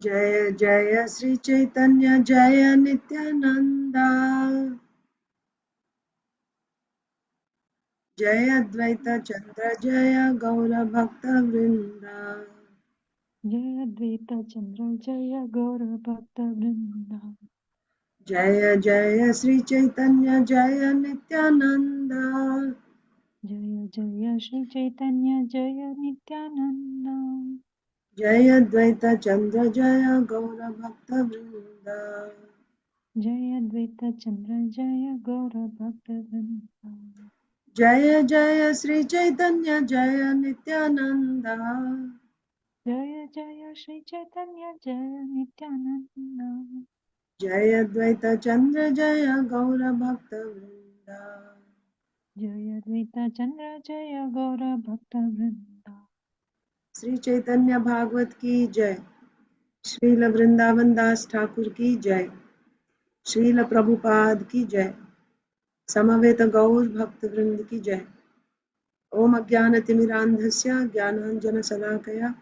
जय जय श्री चैतन्य जय नित्यानंदा जय अद्वैत चंद्र जय गौर भक्त वृंदा जय अद्वैत चंद्र जय गौर भक्त वृंदा। जय जय श्री चैतन्य जय नित्यानंदा जय जय श्री चैतन्य जय नित्यानंदा। जय अद्वैत चंद्र जय गौर भक्त वृंदा जय अद्वैत चंद्र जय गौर भक्त वृंदा। जय जय श्री चैतन्य जय नित्यानंदा जय जय श्री चैतन्य जय नित्यानंदा। जय अद्वैत चंद्र जय गौर भक्त वृंदा जय अद्वैत चंद्र जय गौर भक्त वृंदा। श्री चैतन्य भागवत की जय। श्रील वृंदावन दास ठाकुर की जय। श्रील प्रभुपाद की जय। समवेत गौर भक्त वृंद की जय। ओम अज्ञानतिमिरान्धस्य ज्ञानाञ्जनशलाकया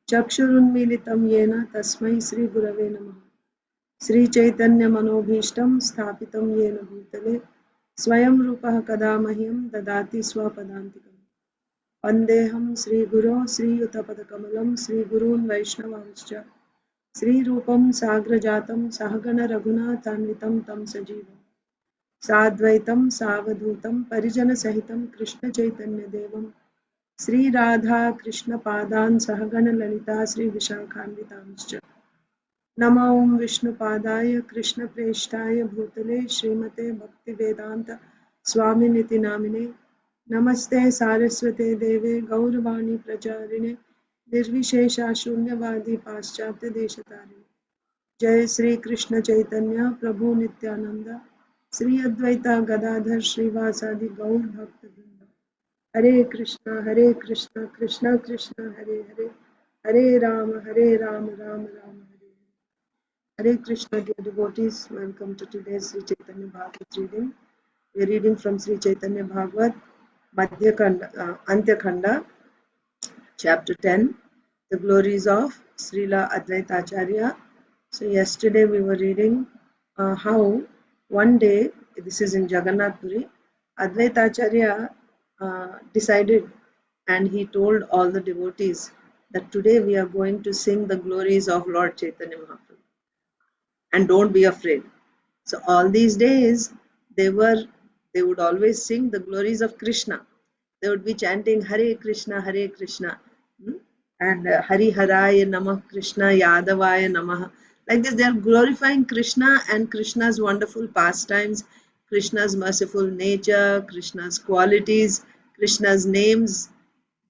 चक्षुरुन्मीलितं येन तस्मै श्रीगुरवे नमः। श्रीचैतन्यमनोभीष्टं स्थापितं येन भूतले स्वयं रूपः कदा मह्यं ददाति स्वपदान्तिकम्। वन्देऽहं श्रीगुरो श्रीयुतपदकमलं श्रीगुरून् वैष्णवांश्च श्रीरूपं साग्रजातं सहगण रघुनाथान्वितं तं सजीवं साद्वैतं सावधूतं परिजनसहितं कृष्णचैतन्यदेवं श्रीराधा कृष्णपादान् सहगण ललिता श्रीविशाखान्वितांश्च नमो ओं विष्णुपादाय कृष्णप्रेष्ठाय भूतले श्रीमते भक्तिवेदान्त स्वामिनिति नामिने नमस्ते सारस्वते देवे गौरवाणी प्रचारिणे निर्विशेषा शून्यवादी पाश्चात्य देशतारिणे जय श्री कृष्ण चैतन्य प्रभु नित्यानंद श्री अद्वैता गदाधर श्रीवासादि गौर भक्त वृंद हरे कृष्णा कृष्ण कृष्ण हरे हरे हरे राम राम राम हरे Hare Krishna, dear devotees, welcome to today's Sri Chaitanya Bhagavat reading. We are reading from Sri Chaitanya Bhagavat, Antya Khanda, chapter 10, the glories of Srila Advaita Acharya. So, yesterday we were reading how one day, this is in Jagannath Puri, Advaita Acharya decided and he told all the devotees that today we are going to sing the glories of Lord Chaitanya Mahaprabhu and don't be afraid. So all these days they would always sing the glories of Krishna. They would be chanting Hare Krishna, Hare Krishna, and Hari Haraya Namah Krishna Yadavaya Namah. Like this, they are glorifying Krishna and Krishna's wonderful pastimes, Krishna's merciful nature, Krishna's qualities, Krishna's names.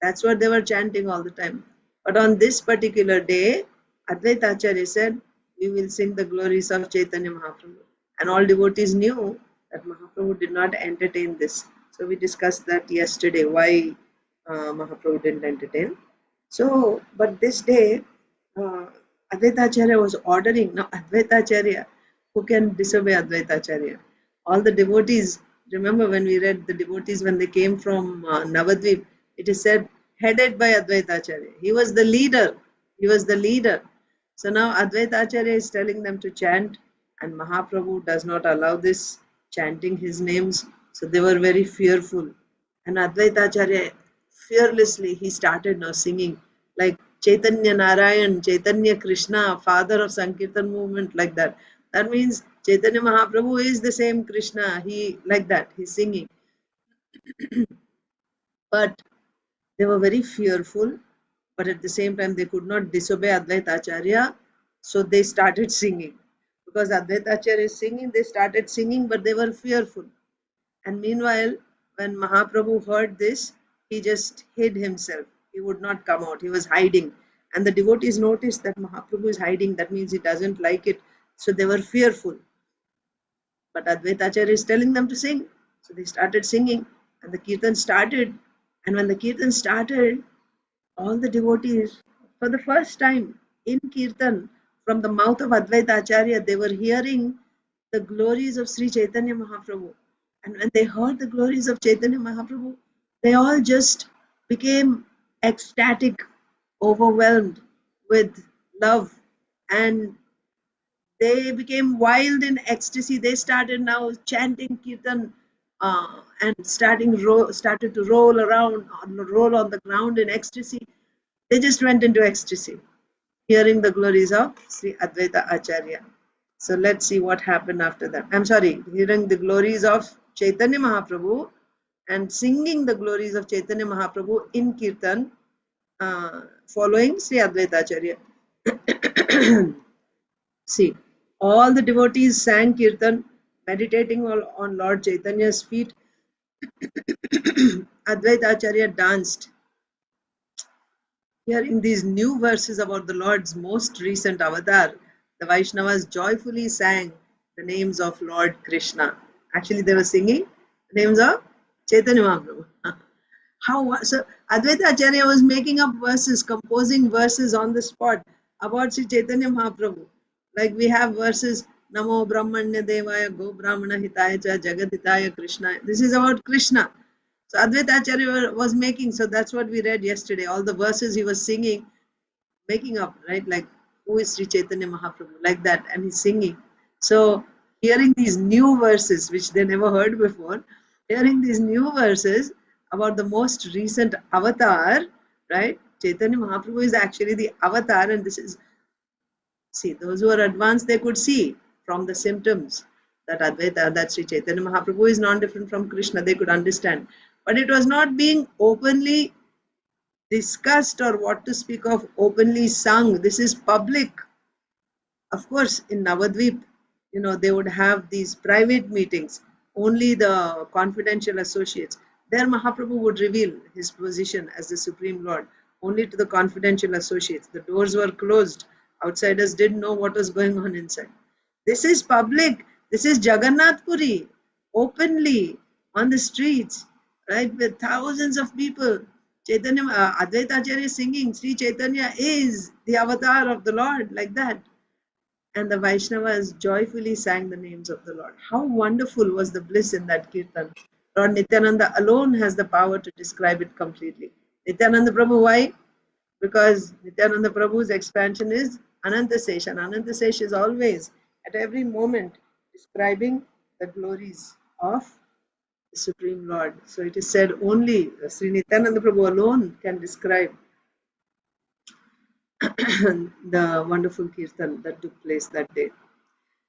That's what they were chanting all the time. But on this particular day, Advaita Acharya said, we will sing the glories of Chaitanya Mahaprabhu. And all devotees knew that Mahaprabhu did not entertain this. So we discussed that yesterday, why Mahaprabhu didn't entertain. So, but this day, uh, Advaita Acharya was ordering, now Advaita Acharya, who can disobey Advaita Acharya? All the devotees, remember when we read the devotees when they came from Navadvip, it is said, headed by Advaita Acharya. He was the leader. He was the leader. So now Advaita Acharya is telling them to chant, and Mahaprabhu does not allow this, chanting his names. So they were very fearful. And Advaita Acharya, fearlessly, he started now singing like Chaitanya Narayan, Chaitanya Krishna, father of Sankirtan movement, like that. That means Chaitanya Mahaprabhu is the same Krishna. He, like that, he's singing. But they were very fearful, but at the same time they could not disobey Advaita Acharya, so they started singing. Because Advaita Acharya is singing, they started singing, but they were fearful. And meanwhile, when Mahaprabhu heard this, he just hid himself. He would not come out. He was hiding. And the devotees noticed that Mahaprabhu is hiding. That means he doesn't like it. So they were fearful. But Advaita Acharya is telling them to sing. So they started singing. And the kirtan started. And when the kirtan started, all the devotees, for the first time in kirtan, from the mouth of Advaita Acharya, they were hearing the glories of Sri Chaitanya Mahaprabhu. And when they heard the glories of Chaitanya Mahaprabhu, they all just became ecstatic, overwhelmed with love and they became wild in ecstasy. They started now chanting kirtan and started to roll around, roll on the ground in ecstasy. They just went into ecstasy, hearing the glories of Sri Advaita Acharya. So let's see what happened after that. I'm sorry, hearing the glories of Chaitanya Mahaprabhu and singing the glories of Chaitanya Mahaprabhu in kirtan, following Sri Advaita Acharya. See, all the devotees sang kirtan, meditating on Lord Chaitanya's feet. Advaita Acharya danced, hearing these new verses about the Lord's most recent avatar. The Vaishnavas joyfully sang the names of Lord Krishna. Actually, they were singing the names of Chaitanya Mahaprabhu. So Advaita Acharya was making up verses, composing verses on the spot about Sri Chaitanya Mahaprabhu. Like we have verses, Namo Brahmanya Devaya Go Brahmana Hitaya Cha Jagat Hitaya Krishna. This is about Krishna. So Advaita Acharya was making, so that's what we read yesterday. All the verses he was singing, making up, right? Like, who is Sri Chaitanya Mahaprabhu? Like that. And he's singing. So hearing these new verses, which they never heard before, hearing these new verses about the most recent avatar, right? Chaitanya Mahaprabhu is actually the avatar, and this is, see, those who are advanced, they could see from the symptoms that Advaita, that Sri Chaitanya Mahaprabhu is non different from Krishna. They could understand. But it was not being openly discussed, or what to speak of openly sung. This is public. Of course, in Navadvip, they would have these private meetings, only the confidential associates. There Mahaprabhu would reveal his position as the Supreme Lord only to the confidential associates. The doors were closed. Outsiders didn't know what was going on inside. This is public. This is Jagannath Puri, openly on the streets, right, with thousands of people. Chaitanya, Advaita Acharya is singing, Sri Chaitanya is the avatar of the Lord, like that. And the Vaishnavas joyfully sang the names of the Lord. How wonderful was the bliss in that kirtan. Lord Nityananda alone has the power to describe it completely. Nityananda Prabhu, why? Because Nityananda Prabhu's expansion is Ananta Sesh, and Ananta Sesh is always, at every moment, describing the glories of the Supreme Lord. So it is said only Sri Nityananda Prabhu alone can describe the wonderful kirtan that took place that day.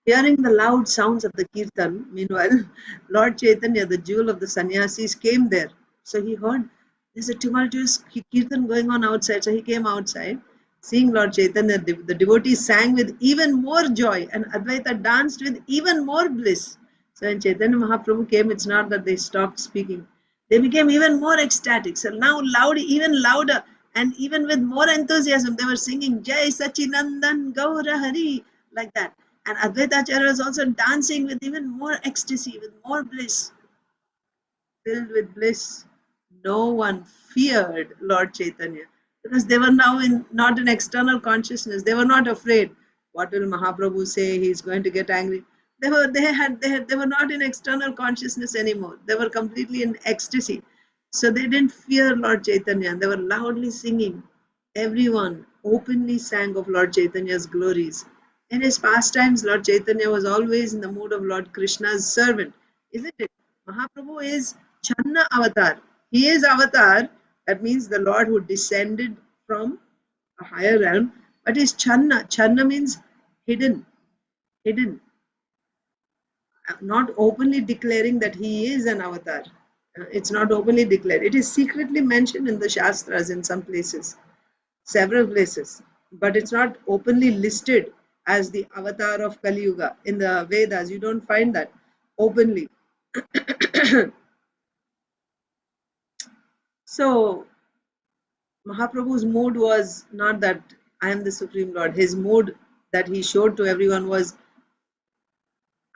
Hearing the loud sounds of the kirtan, meanwhile, Lord Chaitanya, the jewel of the sannyasis, came there. So he heard there's a tumultuous kirtan going on outside. So he came outside, seeing Lord Chaitanya. The devotees sang with even more joy, and Advaita danced with even more bliss. So when Chaitanya Mahaprabhu came, it's not that they stopped speaking. They became even more ecstatic. So now loud, even louder, and even with more enthusiasm, they were singing Jai Sachinandan Gaura Hari, like that. And Advaita Acharya was also dancing with even more ecstasy, with more bliss. Filled with bliss, no one feared Lord Chaitanya, because they were now not in external consciousness. They were not afraid. What will Mahaprabhu say? He is going to get angry. They were not in external consciousness anymore. They were completely in ecstasy. So they didn't fear Lord Chaitanya. They were loudly singing. Everyone openly sang of Lord Chaitanya's glories. In his pastimes, Lord Chaitanya was always in the mood of Lord Krishna's servant, isn't it? Mahaprabhu is Channa avatar. He is avatar. That means the Lord who descended from a higher realm. But is Channa. Channa means hidden. Hidden. Not openly declaring that he is an avatar. It's not openly declared. It is secretly mentioned in the Shastras in some places, several places. But it's not openly listed as the avatar of Kali Yuga. In the Vedas, you don't find that openly. So Mahaprabhu's mood was not that I am the Supreme Lord. His mood that he showed to everyone was,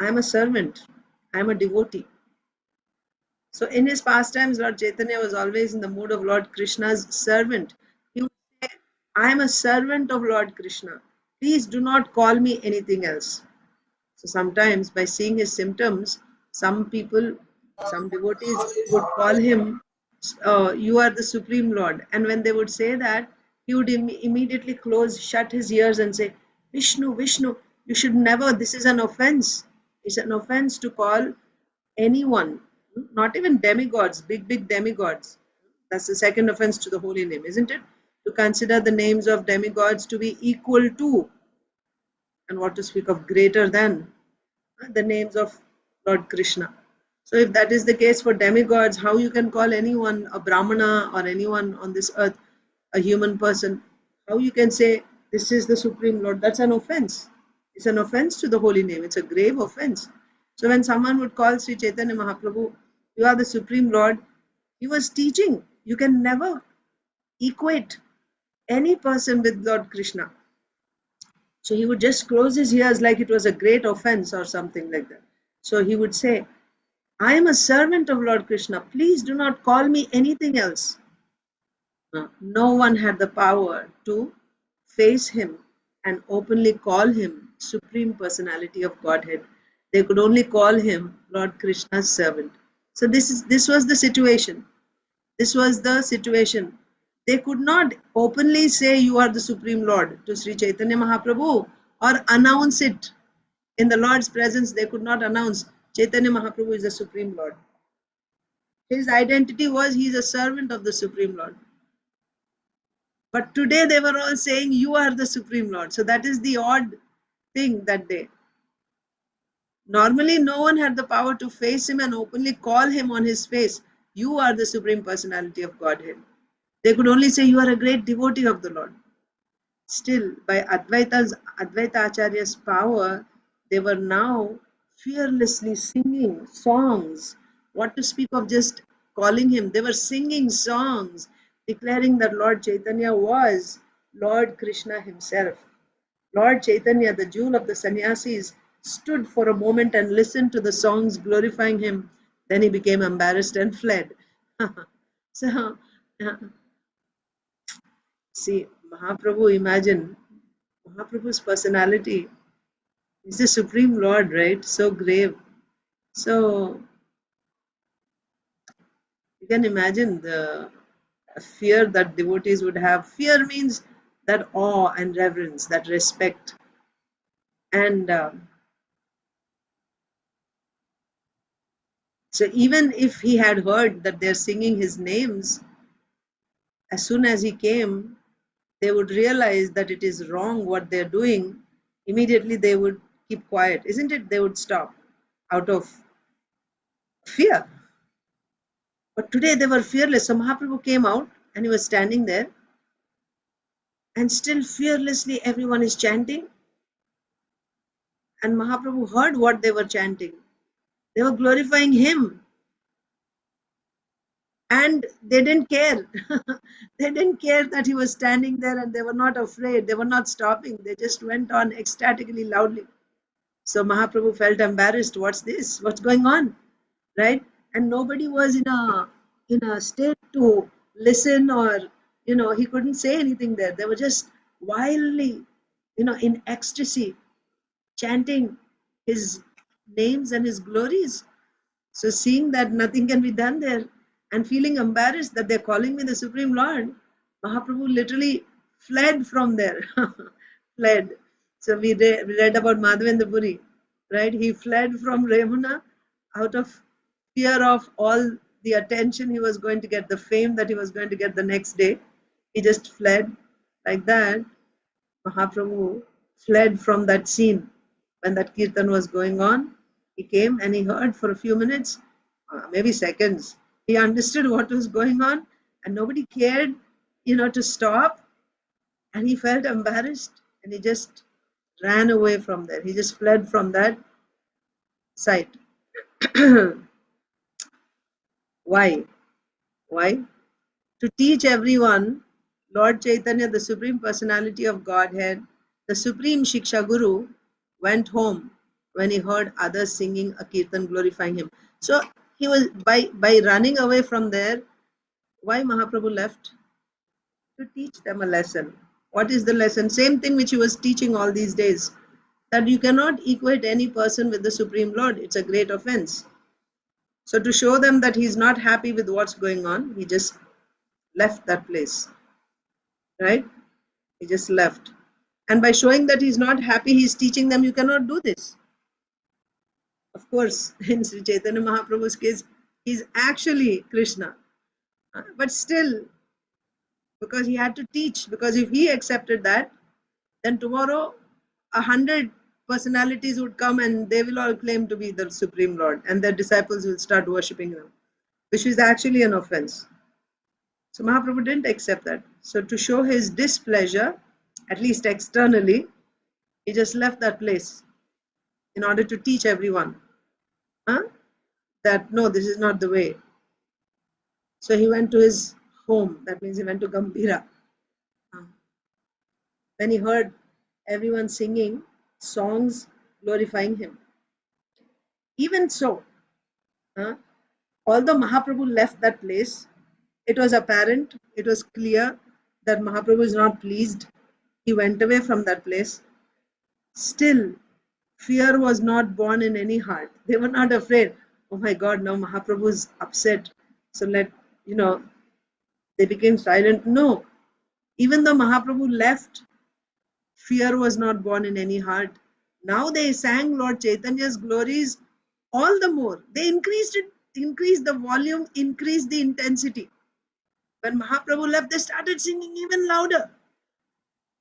I am a servant, I am a devotee. So in his pastimes, Lord Chaitanya was always in the mood of Lord Krishna's servant. He would say, I am a servant of Lord Krishna. Please do not call me anything else. So sometimes by seeing his symptoms, some people, some devotees would call him, you are the Supreme Lord. And when they would say that, he would immediately shut his ears and say, Vishnu, Vishnu. You should never, this is an offense. It's an offense to call anyone, not even demigods, big demigods. That's the second offense to the holy name, isn't it? To consider the names of demigods to be equal to, and what to speak of greater than, the names of Lord Krishna. So if that is the case for demigods, how you can call anyone a Brahmana or anyone on this earth a human person? How you can say this is the Supreme Lord? That's an offense. It's an offense to the holy name. It's a grave offense. So when someone would call Sri Chaitanya Mahaprabhu, you are the Supreme Lord, he was teaching. You can never equate any person with Lord Krishna. So he would just close his ears like it was a great offense or something like that. So he would say, I am a servant of Lord Krishna. Please do not call me anything else. No one had the power to face him and openly call him Supreme Personality of Godhead. They could only call him Lord Krishna's servant. So this was the situation. This was the situation. They could not openly say you are the Supreme Lord to Sri Chaitanya Mahaprabhu or announce it in the Lord's presence. They could not announce Chaitanya Mahaprabhu is the Supreme Lord. His identity was he is a servant of the Supreme Lord. But today they were all saying you are the Supreme Lord. So that is the odd thing that day. Normally no one had the power to face him and openly call him on his face, you are the Supreme Personality of Godhead. They could only say you are a great devotee of the Lord. Still, by Advaita Acharya's power, they were now fearlessly singing songs. What to speak of just calling him? They were singing songs, declaring that Lord Chaitanya was Lord Krishna himself. Lord Chaitanya, the jewel of the sannyasis, stood for a moment and listened to the songs glorifying him. Then he became embarrassed and fled. So, see, Mahaprabhu, imagine Mahaprabhu's personality. He's the Supreme Lord, right? So grave. So you can imagine the fear that devotees would have. Fear means that awe and reverence, that respect. And so even if he had heard that they're singing his names, as soon as he came, they would realize that it is wrong what they're doing. Immediately they would keep quiet, isn't it? They would stop out of fear. But today they were fearless. So Mahaprabhu came out and he was standing there, and still fearlessly everyone is chanting. And Mahaprabhu heard what they were chanting. They were glorifying him. And they didn't care. They didn't care that he was standing there, and they were not afraid. They were not stopping. They just went on ecstatically loudly. So Mahaprabhu felt embarrassed. What's this? What's going on? Right? And nobody was in a state to listen, or he couldn't say anything there. They were just wildly, in ecstasy, chanting his names and his glories. So seeing that nothing can be done there and feeling embarrassed that they're calling me the Supreme Lord, Mahaprabhu literally fled from there. Fled. So we read about Madhavendra Puri, right? He fled from Remuna out of fear of all the attention he was going to get, the fame that he was going to get the next day. He just fled like that. Mahaprabhu fled from that scene when that kirtan was going on. He came and he heard for a few minutes, maybe seconds. He understood what was going on, and nobody cared, to stop. And he felt embarrassed, and he just ran away from there. He just fled from that site. Why? Why? To teach everyone, Lord Chaitanya, the Supreme Personality of Godhead, the Supreme Shiksha Guru, went home when he heard others singing a kirtan glorifying him. So he was by running away from there. Why Mahaprabhu left? To teach them a lesson. What is the lesson? Same thing which he was teaching all these days. That you cannot equate any person with the Supreme Lord. It's a great offense. So to show them that he's not happy with what's going on, he just left that place. Right? He just left. And by showing that he's not happy, he's teaching them you cannot do this. Of course, in Sri Chaitanya Mahaprabhu's case, he's actually Krishna. But still, because he had to teach, because if he accepted that, then tomorrow 100 personalities would come and they will all claim to be the Supreme Lord, and their disciples will start worshipping them, which is actually an offense. So Mahaprabhu didn't accept that. So to show his displeasure, at least externally, he just left that place in order to teach everyone that no, this is not the way. So he went to his home. That means he went to Gambhira. When he heard everyone singing songs glorifying him. Even so, although Mahaprabhu left that place, it was apparent, it was clear that Mahaprabhu is not pleased. He went away from that place. Still, fear was not born in any heart. They were not afraid. Oh my God, now Mahaprabhu is upset. So they became silent. No. Even though Mahaprabhu left, fear was not born in any heart. Now they sang Lord Chaitanya's glories all the more. They increased it, increased the volume, increased the intensity. When Mahaprabhu left, they started singing even louder.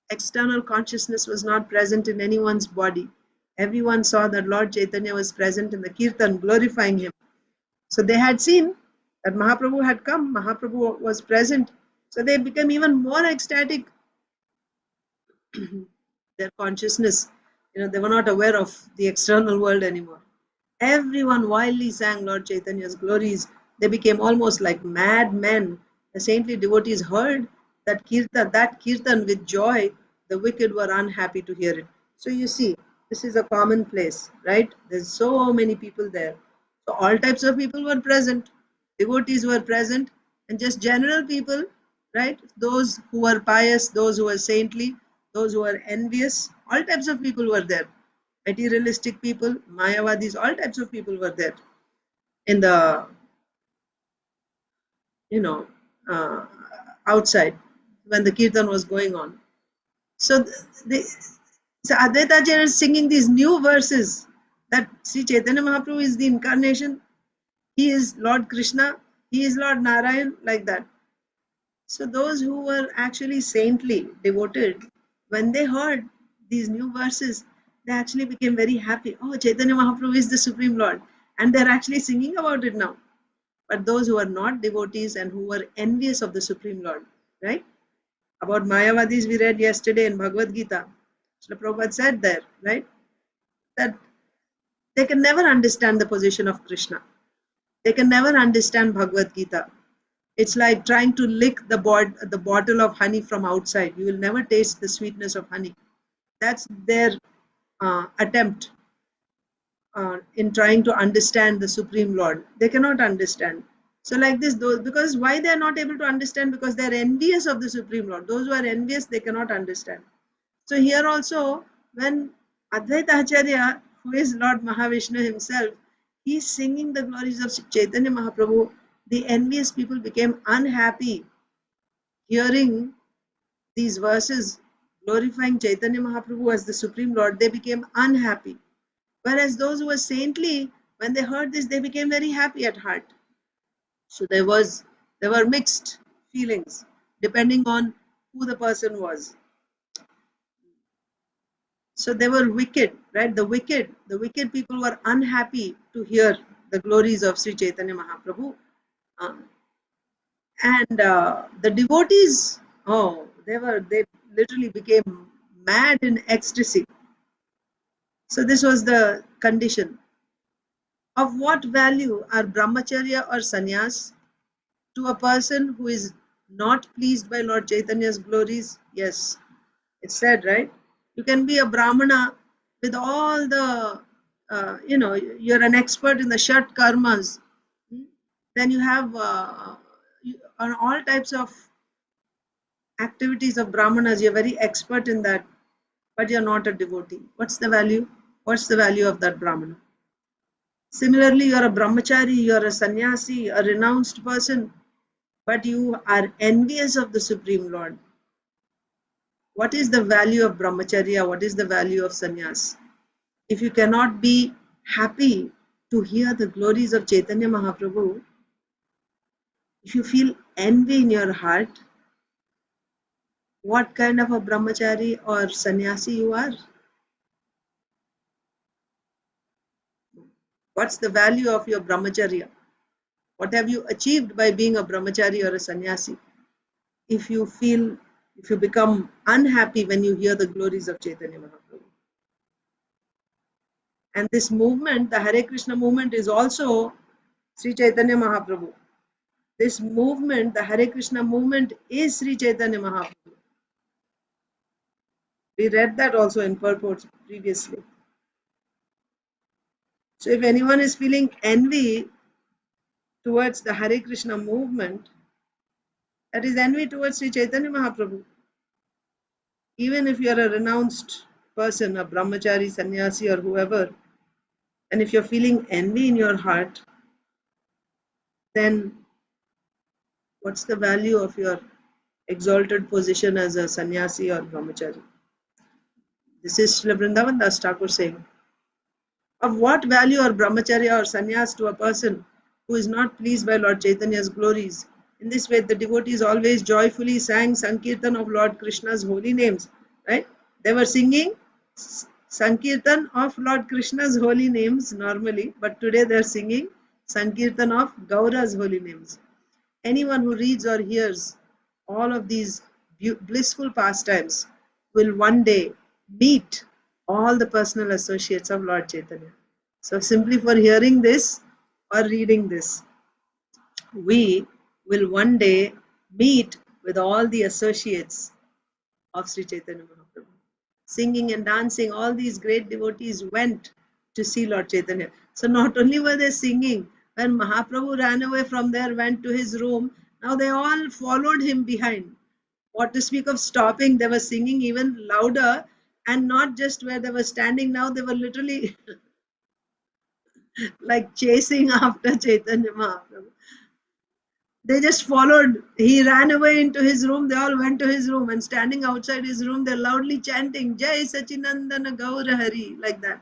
External consciousness was not present in anyone's body. Everyone saw that Lord Chaitanya was present in the kirtan, glorifying him. So they had seen that Mahaprabhu had come, Mahaprabhu was present. So they became even more ecstatic. Their consciousness, they were not aware of the external world anymore. Everyone wildly sang Lord Chaitanya's glories. They became almost like madmen. The saintly devotees heard that kirtan with joy. The wicked were unhappy to hear it. So you see, this is a common place, right? There's so many people there. So all types of people were present. Devotees were present, and just general people, right? Those who were pious, those who were saintly, those who were envious, all types of people were there. Materialistic people, Mayavadis, all types of people were there in the, uh, outside when the kirtan was going on. So Advaita Acharya is singing these new verses that Sri Chaitanya Mahaprabhu is the incarnation, he is Lord Krishna, he is Lord Narayan, like that. So those who were actually saintly, devoted, when they heard these new verses, they actually became very happy. Oh, Chaitanya Mahaprabhu is the Supreme Lord. And they're actually singing about it now. But those who are not devotees and who were envious of the Supreme Lord, right? About Mayavadis we read yesterday in Bhagavad Gita. Srila Prabhupada said there, right? That they can never understand the position of Krishna. They can never understand Bhagavad Gita. It's like trying to lick the bottle of honey from outside. You will never taste the sweetness of honey. That's their attempt in trying to understand the Supreme Lord. They cannot understand. So like this, because why they are not able to understand? Because they are envious of the Supreme Lord. Those who are envious, they cannot understand. So here also, when Advaita Acharya, who is Lord Mahavishnu himself, he is singing the glories of Chaitanya Mahaprabhu, the envious people became unhappy hearing these verses glorifying Chaitanya Mahaprabhu as the Supreme Lord. They became unhappy. Whereas those who were saintly, when they heard this, they became very happy at heart. So there were mixed feelings depending on who the person was. So they were wicked, right? The wicked people were unhappy to hear the glories of Sri Chaitanya Mahaprabhu. And the devotees, they literally became mad in ecstasy. So this was the condition. Of what value are brahmacharya or sannyas to a person who is not pleased by Lord Chaitanya's glories? Yes, it's said, right? You can be a brahmana with all the, you're an expert in the Shat karmas. Then you have on all types of activities of brahmanas, you're very expert in that, but you're not a devotee. What's the value? What's the value of that brahmana? Similarly, you're a brahmachari, you're a sannyasi, a renounced person, but you are envious of the Supreme Lord. What is the value of brahmacharya? What is the value of sannyas? If you cannot be happy to hear the glories of Chaitanya Mahaprabhu, if you feel envy in your heart, what kind of a brahmachari or sannyasi you are? What's the value of your brahmacharya? What have you achieved by being a brahmachari or a sannyasi? If you become unhappy when you hear the glories of Chaitanya Mahaprabhu. And this movement, the Hare Krishna movement, is also Sri Chaitanya Mahaprabhu. This movement, the Hare Krishna movement, is Sri Chaitanya Mahaprabhu. We read that also in purports previously. So if anyone is feeling envy towards the Hare Krishna movement, that is envy towards Sri Chaitanya Mahaprabhu. Even if you are a renounced person, a brahmachari, sannyasi, or whoever, and if you're feeling envy in your heart, then what's the value of your exalted position as a sannyasi or brahmachari? This is Srila Vrindavan Das Thakur saying. Of what value are brahmacharya or sannyas to a person who is not pleased by Lord Chaitanya's glories? In this way, the devotees always joyfully sang Sankirtan of Lord Krishna's holy names. Right? They were singing Sankirtan of Lord Krishna's holy names normally, but today they are singing Sankirtan of Gaura's holy names. Anyone who reads or hears all of these blissful pastimes will one day meet all the personal associates of Lord Chaitanya. So simply for hearing this or reading this, we will one day meet with all the associates of Sri Chaitanya Mahaprabhu. Singing and dancing, all these great devotees went to see Lord Chaitanya. So not only were they singing, when Mahaprabhu ran away from there, went to his room, now they all followed him behind. What to speak of stopping, they were singing even louder, and not just where they were standing now, they were literally like chasing after Chaitanya Mahaprabhu. They just followed. He ran away into his room. They all went to his room, and standing outside his room, they're loudly chanting Jai Sachinandana Gaura Hari, like that.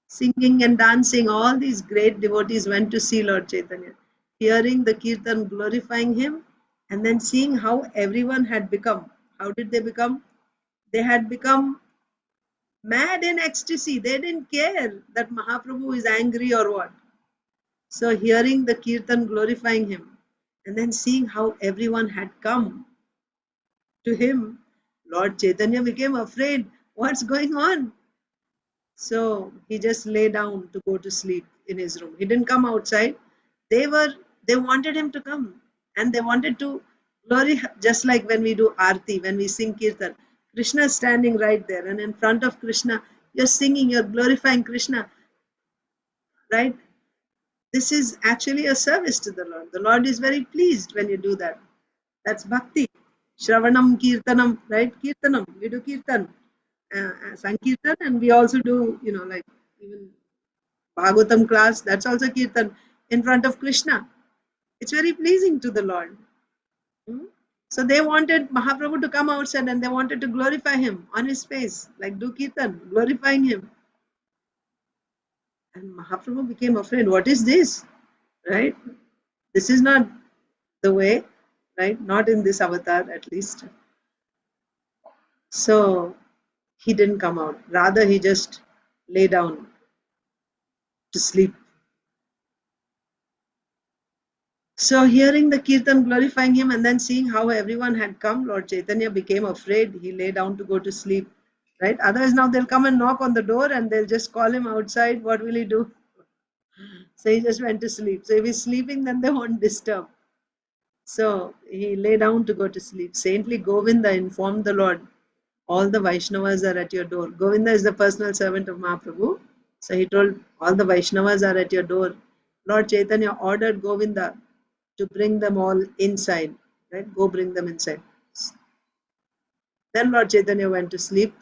Singing and dancing, all these great devotees went to see Lord Chaitanya, hearing the kirtan, glorifying him, and then seeing how everyone had become. How did they become? They had become mad in ecstasy. They didn't care that Mahaprabhu is angry or what. So hearing the kirtan, glorifying him, and then seeing how everyone had come to him, Lord Chaitanya became afraid. What's going on? So he just lay down to go to sleep in his room. He didn't come outside. They wanted him to come, and they wanted to glory, just like when we do arti, when we sing kirtan. Krishna is standing right there, and in front of Krishna, you're singing, you're glorifying Krishna, right? This is actually a service to the Lord. The Lord is very pleased when you do that. That's bhakti. Shravanam, Kirtanam, right? Kirtanam. We do Kirtan, Sankirtan, and we also do, like even Bhagavatam class, that's also Kirtan in front of Krishna. It's very pleasing to the Lord. Hmm? So they wanted Mahaprabhu to come outside and they wanted to glorify him on his face, like do Kirtan, glorifying him. And Mahaprabhu became afraid. What is this? Right? This is not the way, right? Not in this avatar, at least. So he didn't come out. Rather, he just lay down to sleep. So hearing the kirtan, glorifying him, and then seeing how everyone had come, Lord Chaitanya became afraid. He lay down to go to sleep. Right? Otherwise, now they'll come and knock on the door and they'll just call him outside. What will he do? So he just went to sleep. So if he's sleeping, then they won't disturb. So he lay down to go to sleep. Saintly Govinda informed the Lord, all the Vaishnavas are at your door. Govinda is the personal servant of Mahaprabhu. So he told, all the Vaishnavas are at your door. Lord Chaitanya ordered Govinda to bring them all inside. Right? Go bring them inside. Then Lord Chaitanya went to sleep.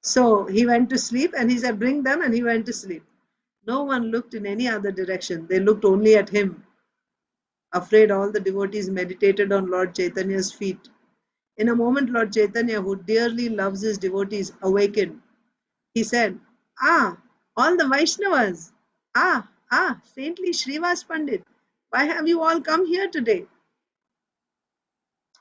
So he went to sleep and he said, bring them, and he went to sleep. No one looked in any other direction. They looked only at him. Afraid, all the devotees meditated on Lord Chaitanya's feet. In a moment, Lord Chaitanya, who dearly loves his devotees, awakened. He said, "Ah, all the Vaishnavas! Saintly Srivas Pandit! Why have you all come here today?"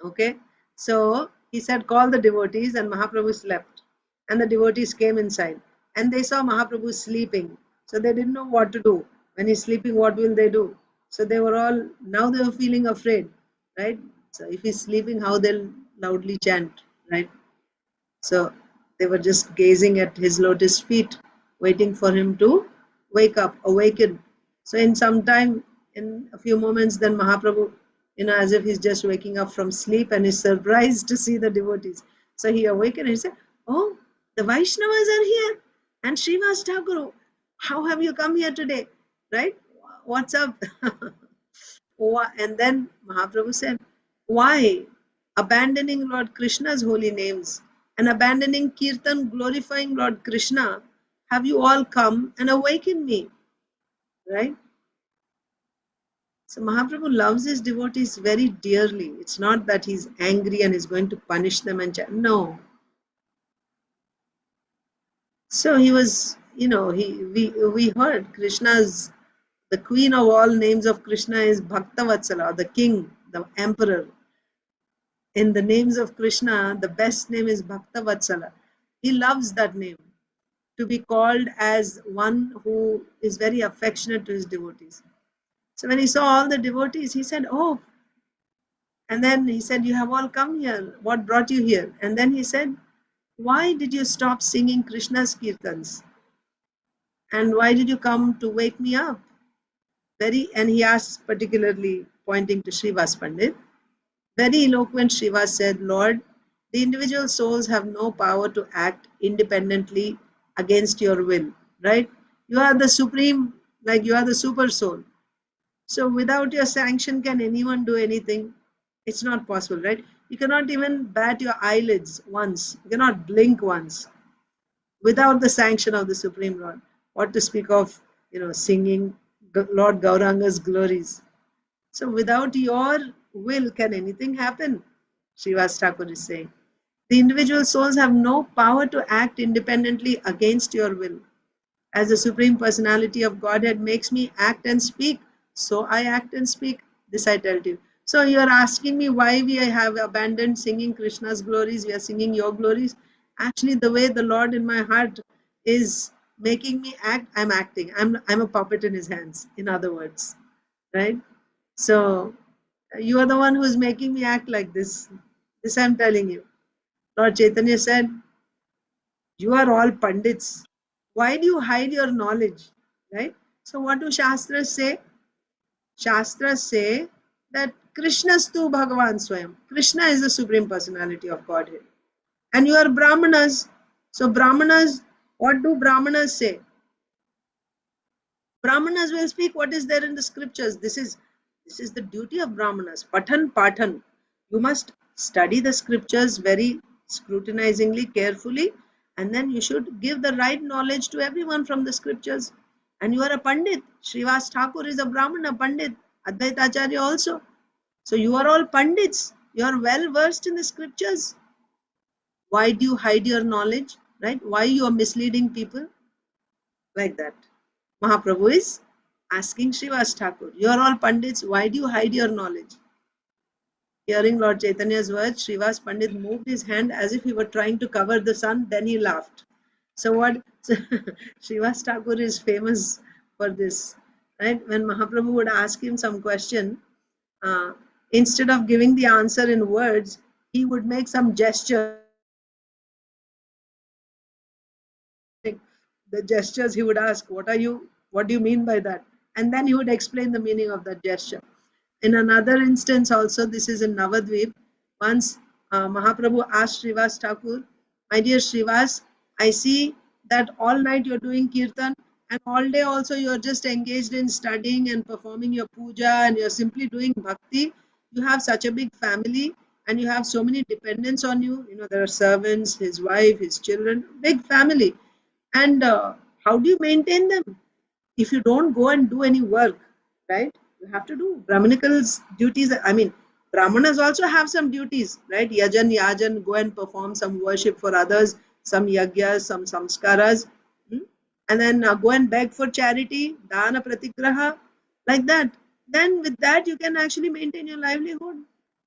Okay, so he said, "Call the devotees," and Mahaprabhu slept. And the devotees came inside and they saw Mahaprabhu sleeping. So they didn't know what to do. When he's sleeping, what will they do? So they were all, now they were feeling afraid, right? So if he's sleeping, how they'll loudly chant, right? So they were just gazing at his lotus feet, waiting for him to wake up, awaken. So in some time, in a few moments, then Mahaprabhu, as if he's just waking up from sleep and is surprised to see the devotees. So he awakened and he said, "Oh, the Vaishnavas are here. And Srivas Thakur, how have you come here today? Right? What's up?" And then Mahaprabhu said, "Why, abandoning Lord Krishna's holy names and abandoning Kirtan glorifying Lord Krishna, have you all come and awakened me?" Right? So Mahaprabhu loves his devotees very dearly. It's not that he's angry and is going to punish them and no. So he was, we heard Krishna's, the queen of all names of Krishna is Bhaktavatsala, the king, the emperor. In the names of Krishna, the best name is Bhaktavatsala. He loves that name, to be called as one who is very affectionate to his devotees. So when he saw all the devotees, he said, "Oh," and then he said, "You have all come here. What brought you here?" And then he said, "Why did you stop singing Krishna's kirtans? And why did you come to wake me up?" And he asked, particularly pointing to Srivas Pandit. Very eloquent Shiva said, "Lord, the individual souls have no power to act independently against your will, right? You are the supreme, like you are the super soul. So without your sanction, can anyone do anything? It's not possible, right? You cannot even bat your eyelids once. You cannot blink once without the sanction of the Supreme Lord. What to speak of, singing Lord Gauranga's glories. So without your will, can anything happen?" Srivas Thakur is saying. The individual souls have no power to act independently against your will. As the Supreme Personality of Godhead makes me act and speak, so I act and speak. This I tell you. So you are asking me why we have abandoned singing Krishna's glories, we are singing your glories. Actually, the way the Lord in my heart is making me act, I'm acting. I'm a puppet in his hands, in other words. Right? So you are the one who is making me act like this. This I'm telling you. Lord Chaitanya said, "You are all pandits. Why do you hide your knowledge?" Right? So what do Shastras say? Shastras say that Krishnastu Bhagavan Swayam. Krishna is the Supreme Personality of Godhead. And you are Brahmanas. So Brahmanas, what do Brahmanas say? Brahmanas will speak what is there in the scriptures. This is the duty of Brahmanas. Pathan Pathan. You must study the scriptures very scrutinizingly, carefully, and then you should give the right knowledge to everyone from the scriptures. And you are a Pandit. Srivas Thakur is a Brahmana Pandit. Advaita Acharya also. So you are all Pandits. You are well versed in the scriptures. Why do you hide your knowledge? Right? Why you are misleading people? Like that. Mahaprabhu is asking Srivas Thakur, "You are all Pandits, why do you hide your knowledge?" Hearing Lord Chaitanya's words, Srivas Pandit moved his hand as if he were trying to cover the sun, then he laughed. So what? Srivas Thakur is famous for this. Right? When Mahaprabhu would ask him some question, uh, instead of giving the answer in words, he would make some gesture. The gestures he would ask, what do you mean by that? And then he would explain the meaning of that gesture. In another instance also, this is in Navadvip, once Mahaprabhu asked Srivas Thakur, "My dear Srivas, I see that all night you're doing kirtan and all day also you're just engaged in studying and performing your puja and you're simply doing bhakti. You have such a big family and you have so many dependents on you. There are servants, his wife, his children, big family. And how do you maintain them if you don't go and do any work, right? You have to do Brahmanical duties. I mean, Brahmanas also have some duties, right? Yajan, go and perform some worship for others, some yagyas, some samskaras, hmm? And then go and beg for charity, dana pratigraha, like that. Then with that, you can actually maintain your livelihood.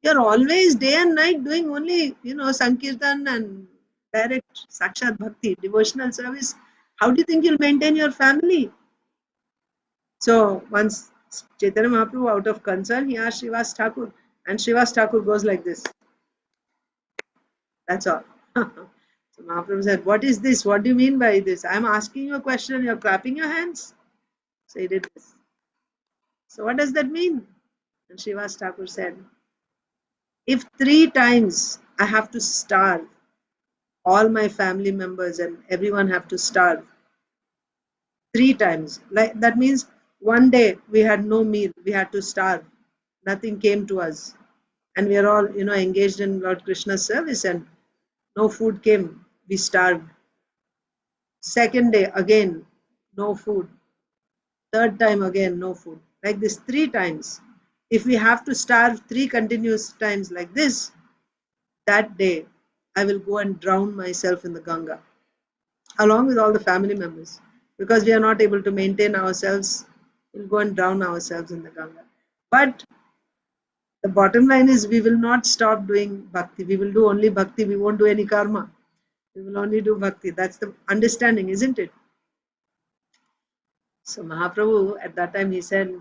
You're always day and night doing only, Sankirtan and direct Sakshat Bhakti, devotional service. How do you think you'll maintain your family? So once Chaitanya Mahaprabhu, out of concern, he asked Srivas Thakur, and Srivas Thakur goes like this. That's all. So Mahaprabhu said, "What is this? What do you mean by this? I'm asking you a question, you're clapping your hands." So he did this. So what does that mean? And Srivas Thakur said, "If 3 times I have to starve, all my family members and everyone have to starve, 3 times. Like that means one day we had no meal, we had to starve. Nothing came to us. And we are all, engaged in Lord Krishna's service and no food came. We starved. Second day, again, no food. Third time, again, no food. Like this 3 times. If we have to starve 3 continuous times like this, that day I will go and drown myself in the Ganga along with all the family members because we are not able to maintain ourselves. We'll go and drown ourselves in the Ganga. But the bottom line is we will not stop doing bhakti. We will do only bhakti. We won't do any karma. We will only do bhakti. That's the understanding, isn't it? So Mahaprabhu at that time he said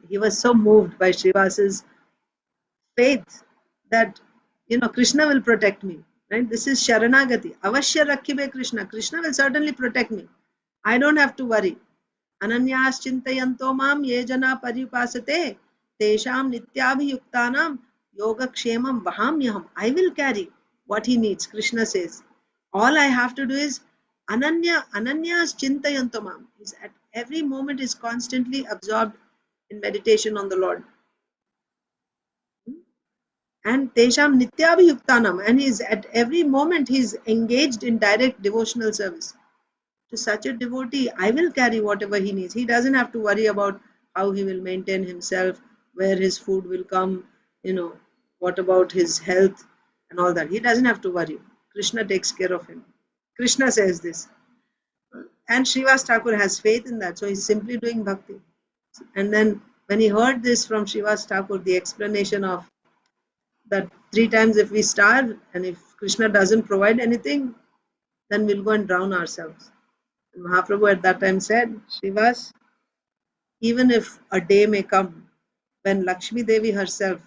he was so moved by Srivas's faith that Krishna will protect me. Right? This is Sharanagati. Avashya Rakhibe Krishna. Krishna will certainly protect me. I don't have to worry. Ananyas Chintayanto Mam Ye Jana Paripasate Tesham Nityabhiyuktanam Yogakshemam Vahamyaham. I will carry what he needs, Krishna says. All I have to do is Ananyas Chintayanto Mam. Is at every moment is constantly absorbed in meditation on the Lord. And Tesham Nityabhiyuktanam. And he's at every moment he's engaged in direct devotional service. To such a devotee, I will carry whatever he needs. He doesn't have to worry about how he will maintain himself, where his food will come, what about his health and all that. He doesn't have to worry. Krishna takes care of him. Krishna says this. And Srivas Thakur has faith in that. So he's simply doing bhakti. And then when he heard this from Srivas Thakur, the explanation of that 3 times if we starve and if Krishna doesn't provide anything, then we'll go and drown ourselves. And Mahaprabhu at that time said, Srivas, even if a day may come when Lakshmi Devi herself,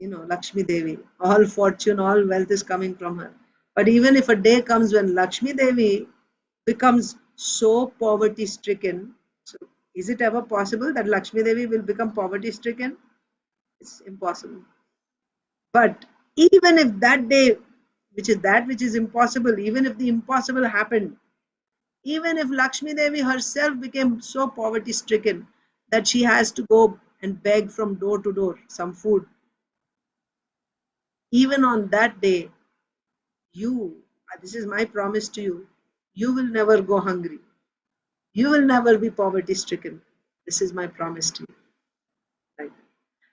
Lakshmi Devi, all fortune, all wealth is coming from her. But even if a day comes when Lakshmi Devi becomes so poverty stricken, so is it ever possible that Lakshmi Devi will become poverty stricken? It's impossible. But even if that day, which is impossible, even if the impossible happened, even if Lakshmi Devi herself became so poverty stricken that she has to go and beg from door to door some food, even on that day, this is my promise to you, you will never go hungry. You will never be poverty stricken. This is my promise to you. Right?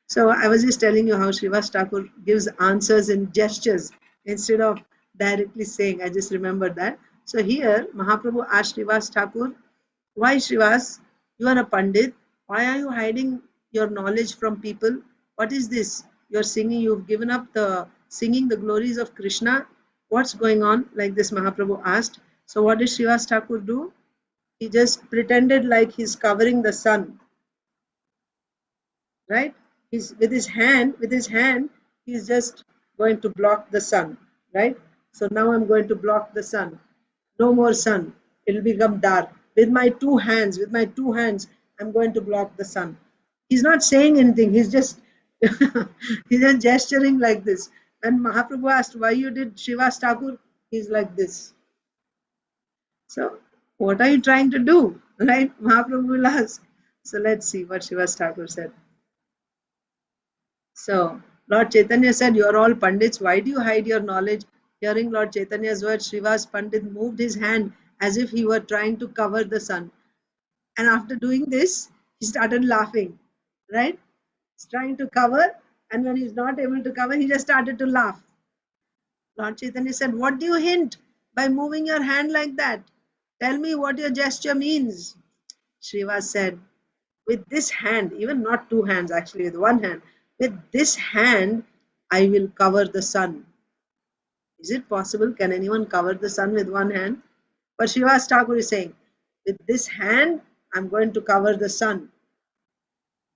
So I was just telling you how Srivas Thakur gives answers in gestures instead of directly saying. I just remembered that. So here Mahaprabhu asked Srivas Thakur, why Srivas, you are a Pandit, why are you hiding your knowledge from people? What is this? You're singing, you've given up the singing the glories of Krishna. What's going on? Like this Mahaprabhu asked. So what did Srivas Thakur do? He just pretended like he's covering the sun. Right? He's with his hand, he's just going to block the sun. Right? So now I'm going to block the sun. No more sun. It'll become dark. With my two hands, I'm going to block the sun. He's not saying anything. He's just he's just gesturing like this. When Mahaprabhu asked why you did Srivas Thakur, he's like this. So what are you trying to do? Right? Mahaprabhu will ask. So let's see what Srivas Thakur said. So Lord Chaitanya said, you are all Pandits. Why do you hide your knowledge? Hearing Lord Chaitanya's words, Srivas Pandit moved his hand as if he were trying to cover the sun. And after doing this, he started laughing. Right? He's trying to cover, and when he's not able to cover, he just started to laugh. Lord Chaitanya said, what do you hint by moving your hand like that? Tell me what your gesture means. Srivas said, with this hand, even not two hands, actually with one hand, with this hand, I will cover the sun. Is it possible? Can anyone cover the sun with one hand? But Srivas Thakur is saying, with this hand, I'm going to cover the sun.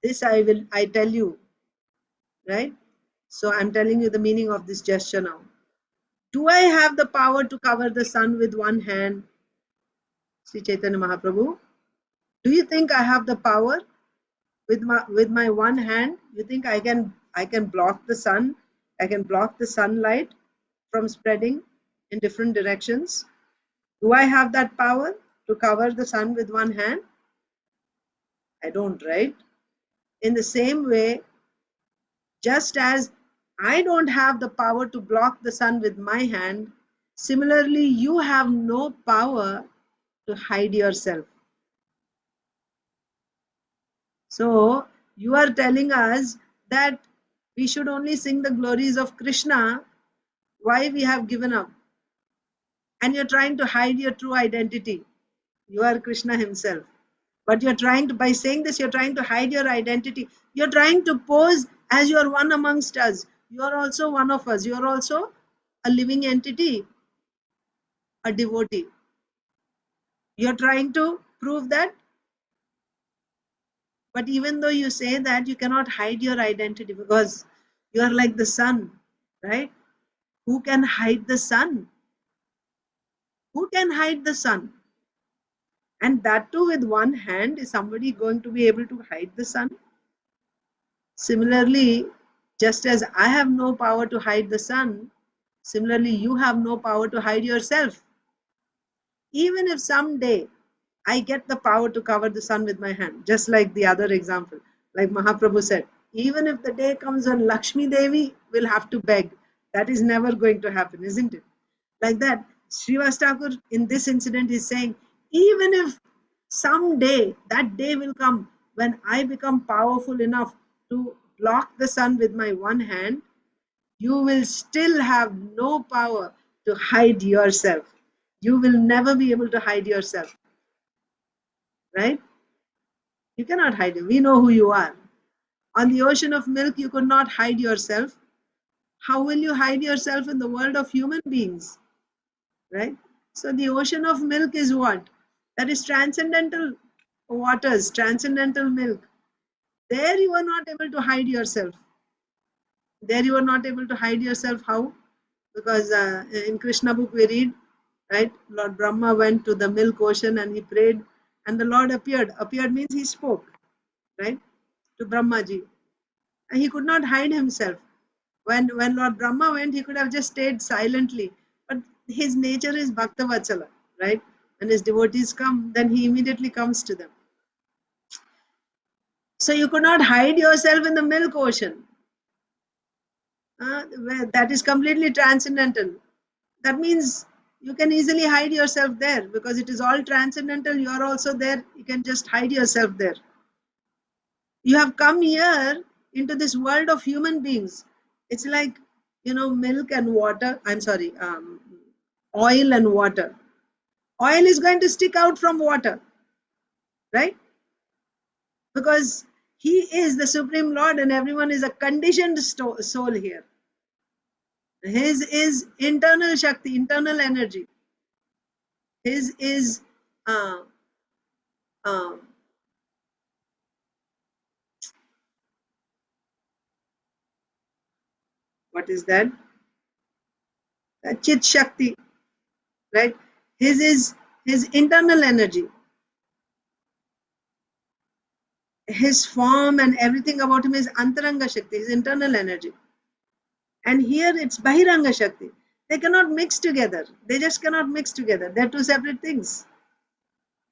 This I tell you, right? So I'm telling you the meaning of this gesture now. Do I have the power to cover the sun with one hand? Sri Chaitanya Mahaprabhu, do you think I have the power with my one hand? You think I can block the sun? I can block the sunlight from spreading in different directions? Do I have that power to cover the sun with one hand? I don't, right? In the same way, just as I don't have the power to block the sun with my hand, similarly, you have no power to hide yourself. So, you are telling us that we should only sing the glories of Krishna. Why we have given up? And you're trying to hide your true identity. You are Krishna himself. But you're trying to, by saying this, you're trying to hide your identity. You're trying to pose as you're one amongst us. You're also one of us. You're also a living entity, a devotee. You're trying to prove that. But even though you say that, you cannot hide your identity because you are like the sun, right? Who can hide the sun? Who can hide the sun? And that too with one hand, is somebody going to be able to hide the sun? Similarly, just as I have no power to hide the sun, similarly, you have no power to hide yourself. Even if someday I get the power to cover the sun with my hand, just like the other example, like Mahaprabhu said, even if the day comes when Lakshmi Devi will have to beg, that is never going to happen, isn't it? Like that, Srivas Thakur in this incident is saying, even if someday that day will come when I become powerful enough to block the sun with my one hand, you will still have no power to hide yourself. You will never be able to hide yourself, right? You cannot hide it. We know who you are. On the ocean of milk, you could not hide yourself. How will you hide yourself in the world of human beings, right? So the ocean of milk is what? That is transcendental waters, transcendental milk. There you are not able to hide yourself. There you are not able to hide yourself. How? Because in Krishna book we read, right? Lord Brahma went to the milk ocean and he prayed, and the Lord appeared. Appeared means he spoke, right? To Brahmaji. And he could not hide himself. When Lord Brahma went, he could have just stayed silently. But his nature is Bhakta Vatsala, right? When his devotees come, then he immediately comes to them. So you could not hide yourself in the milk ocean. That is completely transcendental. That means you can easily hide yourself there because it is all transcendental. You are also there. You can just hide yourself there. You have come here into this world of human beings. It's like, milk and water. I'm sorry, oil and water. Oil is going to stick out from water, right? Because he is the Supreme Lord and everyone is a conditioned soul here. His is internal Shakti, internal energy. His is uh, um, what is that? Chit Shakti, right? His is his internal energy. His form and everything about him is Antaranga Shakti, his internal energy. And here it's Bahiranga Shakti. They cannot mix together. They just cannot mix together. They're two separate things,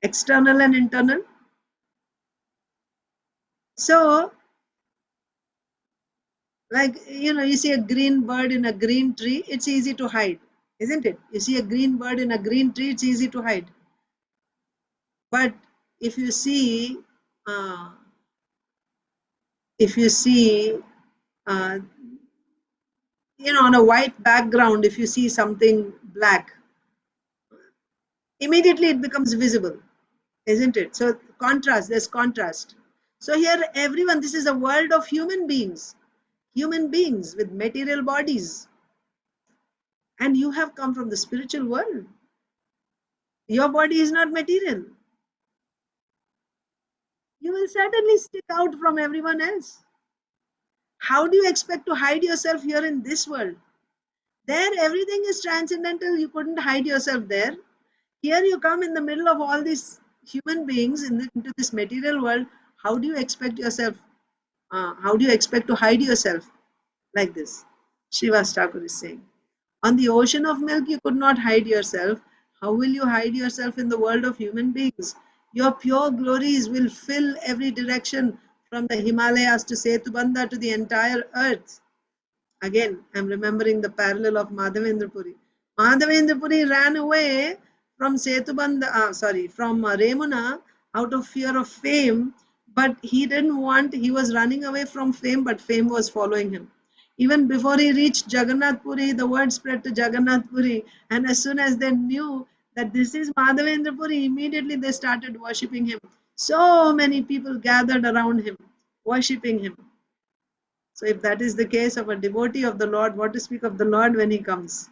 external and internal. So, like, you see a green bird in a green tree, it's easy to hide, isn't it? You see a green bird in a green tree, it's easy to hide. But if you see if you see, uh, on a white background, if you see something black, immediately it becomes visible, isn't it? So contrast, there's contrast. So here, everyone, this is a world of human beings with material bodies, and you have come from the spiritual world. Your body is not material. You will certainly stick out from everyone else. How do you expect to hide yourself here in this world? There, everything is transcendental. You couldn't hide yourself there. Here, you come in the middle of all these human beings into this material world. How do you expect yourself? How do you expect to hide yourself like this? Srivas Thakur is saying. On the ocean of milk, you could not hide yourself. How will you hide yourself in the world of human beings? Your pure glories will fill every direction from the Himalayas to Setubandha to the entire earth. Again, I'm remembering the parallel of Madhavendra Puri. Madhavendra Puri ran away from from Remuna out of fear of fame, but he was running away from fame, but fame was following him. Even before he reached Jagannath Puri, the word spread to Jagannath Puri, and as soon as they knew that this is Madhavendra Puri, immediately they started worshipping him. So many people gathered around him, worshipping him. So if that is the case of a devotee of the Lord, what to speak of the Lord when he comes?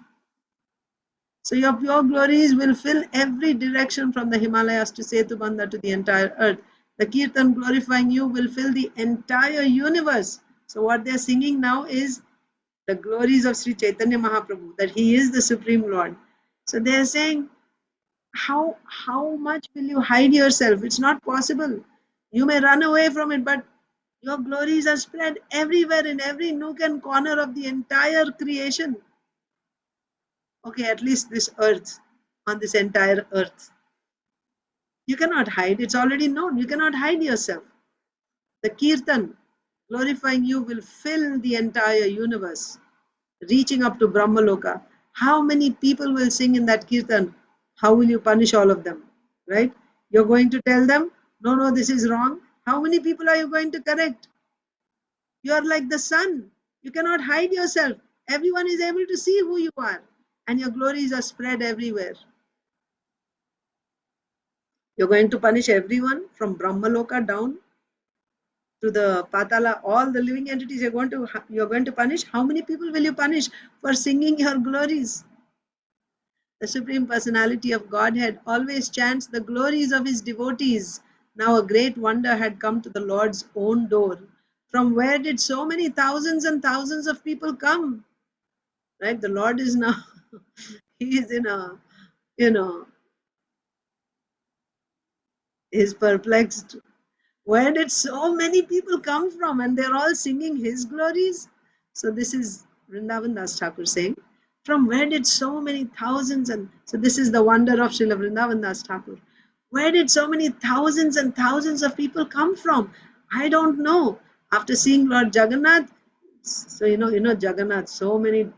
So your pure glories will fill every direction from the Himalayas to Setubandha to the entire earth. The Kirtan glorifying you will fill the entire universe. So what they are singing now is the glories of Sri Chaitanya Mahaprabhu, that he is the Supreme Lord. So they are saying, how much will you hide yourself? It's not possible. You may run away from it, but your glories are spread everywhere in every nook and corner of the entire creation. Okay, at least this earth, on this entire earth. You cannot hide, it's already known. You cannot hide yourself. The Kirtan glorifying you will fill the entire universe, reaching up to Brahmaloka. How many people will sing in that Kirtan? How will you punish all of them? Right? You're going to tell them, no, this is wrong. How many people are you going to correct? You are like the sun. You cannot hide yourself. Everyone is able to see who you are, and your glories are spread everywhere. You're going to punish everyone from Brahmaloka down to the Patala, all the living entities you're going to punish. How many people will you punish for singing your glories? The Supreme Personality of Godhead always chants the glories of his devotees. Now a great wonder had come to the Lord's own door. From where did so many thousands and thousands of people come? Right? The Lord is now, he is in a, he's perplexed. Where did so many people come from? And they're all singing his glories. So this is Vrindavan Das Thakur saying, from where did so many thousands, and so this is the wonder of Srila Vrindavan Das Thakur. Where did so many thousands and thousands of people come from? I don't know. After seeing Lord Jagannath, so you know Jagannath, so many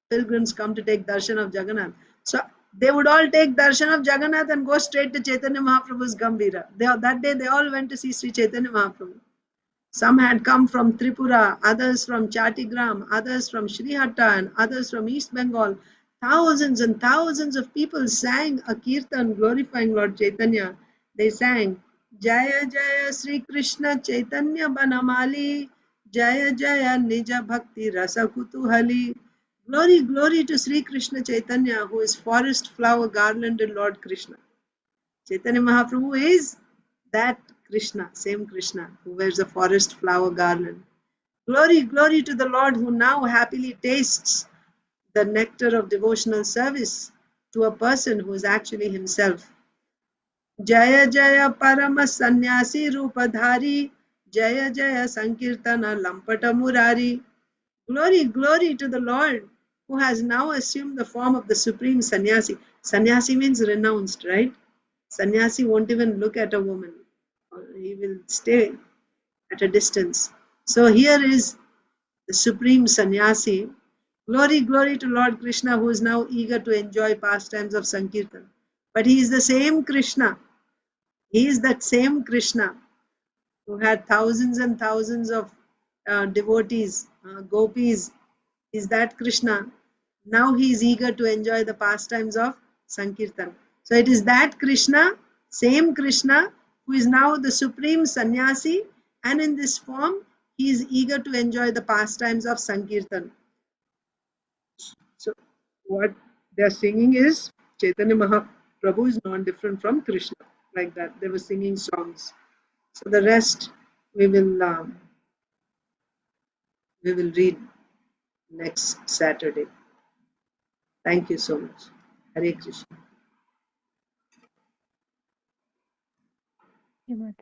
pilgrims come to take darshan of Jagannath. So they would all take darshan of Jagannath and go straight to Chaitanya Mahaprabhu's Gambhira. That day they all went to see Sri Chaitanya Mahaprabhu. Some had come from Tripura, others from Chatigram, others from Srihatta, and others from East Bengal. Thousands and thousands of people sang a kirtan glorifying Lord Chaitanya. They sang, Jaya Jaya Sri Krishna Chaitanya Banamali, Jaya Jaya Nija Bhakti Rasa Kutuhali. Glory, glory to Sri Krishna Chaitanya, who is forest flower garlanded Lord Krishna. Chaitanya Mahaprabhu is that Krishna, same Krishna, who wears a forest flower garland. Glory, glory to the Lord, who now happily tastes the nectar of devotional service to a person who is actually himself. Jaya Jaya Parama Sannyasi Rupadhari, Jaya Jaya Sankirtana Lampata Murari. Glory, glory to the Lord, who has now assumed the form of the supreme sannyasi. Sannyasi means renounced, right? Sannyasi won't even look at a woman. He will stay at a distance. So here is the supreme sannyasi. Glory, glory to Lord Krishna, who is now eager to enjoy pastimes of Sankirtan. But he is the same Krishna. He is that same Krishna who had thousands and thousands of devotees, gopis, is that Krishna. Now he is eager to enjoy the pastimes of Sankirtan. So it is that Krishna, same Krishna, who is now the supreme sannyasi, and in this form he is eager to enjoy the pastimes of Sankirtan. So what they are singing is Chaitanya Mahaprabhu is not different from Krishna. Like that, they were singing songs. So the rest we will read next Saturday. Thank you so much. Hare Krishna. Shri Mataji.